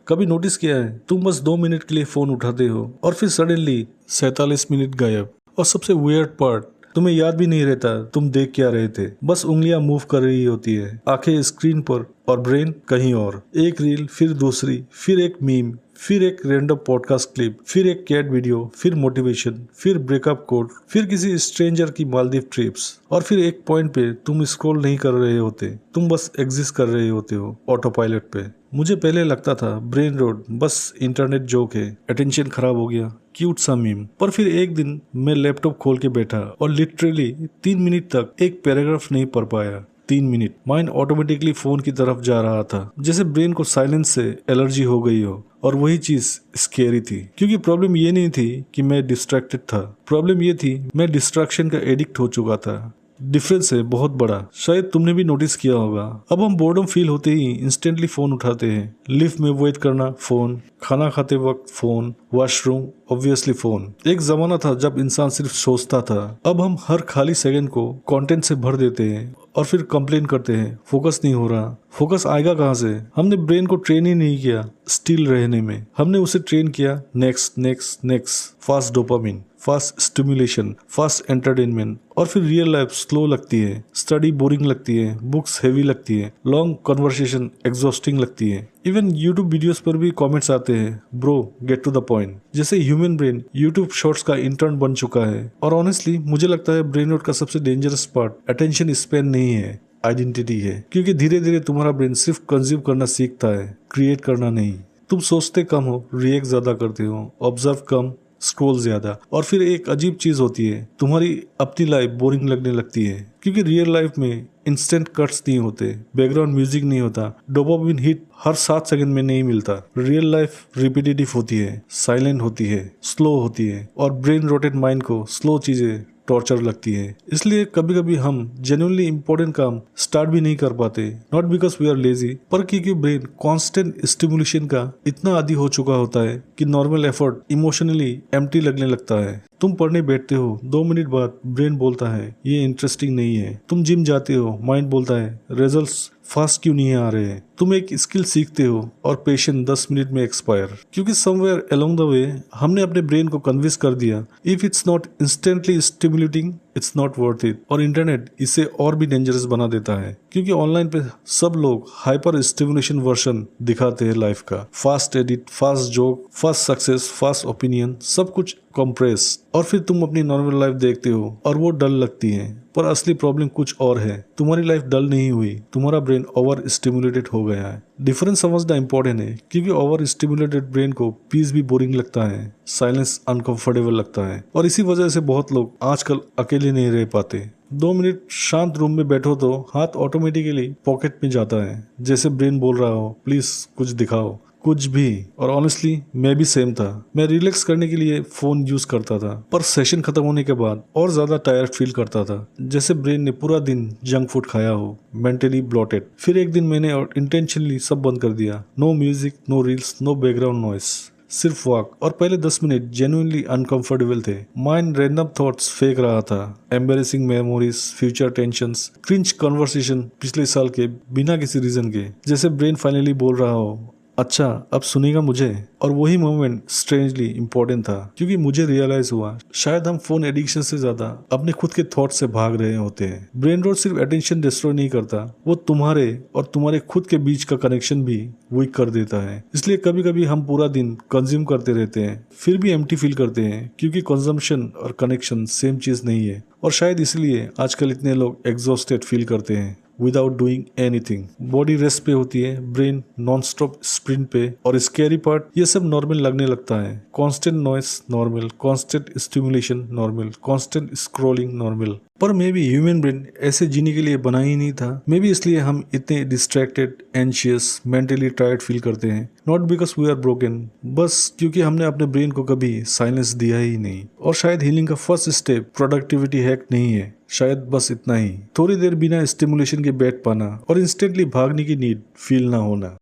कभी नोटिस किया है तुम बस 2 मिनट के लिए फोन उठाते हो और फिर सडनली 47 मिनट गायब। और सबसे वियर्ड पार्ट, तुम्हें याद भी नहीं रहता तुम देख क्या रहे थे। बस उंगलियां मूव कर रही होती है, आंखें स्क्रीन पर और ब्रेन कहीं और। एक रील, फिर दूसरी, फिर एक मीम, फिर एक रैंडम पॉडकास्ट क्लिप, फिर एक कैट वीडियो, फिर मोटिवेशन, फिर ब्रेकअप कोड, फिर किसी स्ट्रेंजर की मालदीव ट्रिप्स। और फिर एक पॉइंट पे तुम स्क्रॉल नहीं कर रहे होते, तुम बस एग्जिस्ट कर रहे होते हो ऑटो पायलट पे। मुझे पहले लगता था brain road bus internet joke है, अटेंशन खराब हो गया, क्यूट सा मीम। पर फिर एक दिन मैं लैपटॉप खोल के बैठा और लिटरली 3 मिनट तक एक पैराग्राफ नहीं पढ़ पाया। 3 मिनट माइंड ऑटोमेटिकली फोन की तरफ जा रहा था, जैसे ब्रेन को साइलेंस से एलर्जी हो गई हो। और वही चीज स्केरी थी, क्योंकि प्रॉब्लम ये नहीं थी कि मैं डिस्ट्रैक्टेड था, प्रॉब्लम ये थी मैं डिस्ट्रैक्शन का एडिक्ट हो चुका था। डिफरेंस है बहुत बड़ा, शायद तुमने भी नोटिस किया होगा। अब हम बोर्डम फील होते ही इंस्टेंटली फोन उठाते हैं। लिफ्ट में वेट करना फोन, खाना खाते वक्त फोन, वॉशरूम ऑब्वियसली फोन। एक जमाना था जब इंसान सिर्फ सोचता था, अब हम हर खाली सेकंड को कंटेंट से भर देते हैं और फिर कंप्लेन करते हैं फोकस नहीं हो रहा। फोकस आएगा कहाँ से? हमने ब्रेन को ट्रेन ही नहीं किया स्टिल रहने में, हमने उसे ट्रेन किया next next next, fast dopamine, fast stimulation, fast entertainment. और फिर रियल लाइफ स्लो लगती है, स्टडी बोरिंग लगती है, बुक्स हेवी लगती है, लॉन्ग कन्वर्सेशन एग्जॉस्टिंग लगती है। इवन यूट्यूब वीडियोस पर भी कमेंट्स आते हैं, bro get to the point. जैसे ह्यूमन ब्रेन यूट्यूब शॉर्ट्स का इंटर्न बन चुका है। और ऑनेस्टली मुझे लगता है ब्रेन रॉट का सबसे डेंजरस पार्ट अटेंशन स्पैन नहीं है, आइडेंटिटी है। क्योंकि धीरे धीरे तुम्हारा ब्रेन सिर्फ कंज्यूम करना सीखता है, क्रिएट करना नहीं। तुम सोचते कम हो, रिएक्ट ज्यादा करते हो, ऑब्जर्व कम, स्क्रॉल ज्यादा। और फिर एक अजीब चीज होती है, तुम्हारी अपनी लाइफ बोरिंग लगने लगती है। क्योंकि रियल लाइफ में इंस्टेंट कट्स नहीं होते, बैकग्राउंड म्यूजिक नहीं होता, डोपामिन हिट हर 7 सेकंड में नहीं मिलता। रियल लाइफ रिपीटेटिव होती है, साइलेंट होती है, स्लो होती है। और ब्रेन रोटेड माइंड को स्लो चीजें टॉर्चर लगती है। इसलिए कभी कभी हम जेन्युइनली इंपॉर्टेंट काम स्टार्ट भी नहीं कर पाते, not because we are lazy, पर क्योंकि ब्रेन कांस्टेंट स्टिमुलेशन का इतना आदी हो चुका होता है कि नॉर्मल एफर्ट इमोशनली एम्प्टी लगने लगता है। तुम पढ़ने बैठते हो, 2 मिनट बाद ब्रेन बोलता है ये इंटरेस्टिंग नहीं है। तुम जिम जाते हो, माइंड बोलता है रिजल्ट्स फास्ट क्यों नहीं आ रहे हैं। तुम एक स्किल सीखते हो और पेशेंट 10 मिनट में एक्सपायर, क्योंकि समवेयर अलोंग द वे हमने अपने ब्रेन को कन्विंस कर दिया if it's not instantly stimulating it's not worth it. और इंटरनेट इसे और भी डेंजरस बना देता है, क्योंकि ऑनलाइन पे सब लोग हाइपर स्टिमुलेशन वर्जन दिखाते हैं लाइफ का। Fast edit, fast joke, fast success, fast opinion, सब कुछ कंप्रेस। और फिर तुम अपनी नॉर्मल लाइफ देखते हो और वो डल लगती है। पर असली प्रॉब्लम कुछ और है, तुम्हारी लाइफ डल नहीं हुई, तुम्हारा ब्रेन ओवर स्टिमुलेटेड हो गया है। डिफरेंस समझना इंपॉर्टेंट है, क्योंकि ओवर स्टिमुलेटेड ब्रेन को पीस भी बोरिंग लगता है, साइलेंस अनकंफर्टेबल लगता है। और इसी वजह से बहुत लोग आजकल अकेले नहीं रह पाते। 2 मिनट शांत रूम में बैठो तो हाथ ऑटोमेटिकली पॉकेट में जाता है, जैसे ब्रेन बोल रहा हो प्लीज कुछ दिखाओ, कुछ भी। और ऑनेस्टली मैं भी सेम था। मैं रिलैक्स करने के लिए फोन यूज करता था, पर सेशन खत्म होने के बाद और ज्यादा टायर्ड फील करता था, जैसे ब्रेन ने पूरा दिन जंक फूड खाया हो, मेंटली ब्लॉटेड। फिर एक दिन मैंने इंटेंशनली सब बंद कर दिया, no music, no reels, no background noise, सिर्फ वॉक। और पहले 10 मिनट जेन्युइनली अनकंफर्टेबल थे। माइंड रैंडम थॉट्स फेंक रहा था, embarrassing memories, future tensions, cringe conversation पिछले साल के बिना किसी रीजन के, जैसे ब्रेन फाइनली बोल रहा हो अच्छा अब सुनेगा मुझे। और वही मोमेंट स्ट्रेंजली इम्पोर्टेंट था, क्योंकि मुझे रियलाइज हुआ शायद हम फोन एडिक्शन से ज्यादा अपने खुद के थॉट से भाग रहे होते हैं। ब्रेन रॉट सिर्फ अटेंशन डिस्ट्रॉय नहीं करता, वो तुम्हारे और तुम्हारे खुद के बीच का कनेक्शन भी वीक कर देता है। इसलिए कभी कभी हम पूरा दिन कंज्यूम करते रहते हैं, फिर भी एम्प्टी फील करते हैं, क्योंकि कंजम्पशन और कनेक्शन सेम चीज नहीं है। और शायद इसलिए आजकल इतने लोग एग्जॉस्टेड फील करते हैं without doing anything. Body rest पे होती है, ब्रेन नॉन स्टॉप स्प्रिंट पे। और स्कैरी पार्ट, ये सब नॉर्मल लगने लगता है। Constant noise normal, constant stimulation normal, constant scrolling normal. पर मे बी ह्यूमन ब्रेन ऐसे जीने के लिए बना ही नहीं था। मे बी इसलिए हम इतने distracted, anxious, mentally tired feel करते हैं। Not because we are broken, बस क्योंकि हमने अपने ब्रेन को कभी साइलेंस दिया ही नहीं। और शायद हीलिंग का फर्स्ट स्टेप प्रोडक्टिविटी हैक नहीं है, शायद बस इतना ही, थोड़ी देर बिना स्टिमुलेशन के बैठ पाना और इंस्टेंटली भागने की नीड फील ना होना।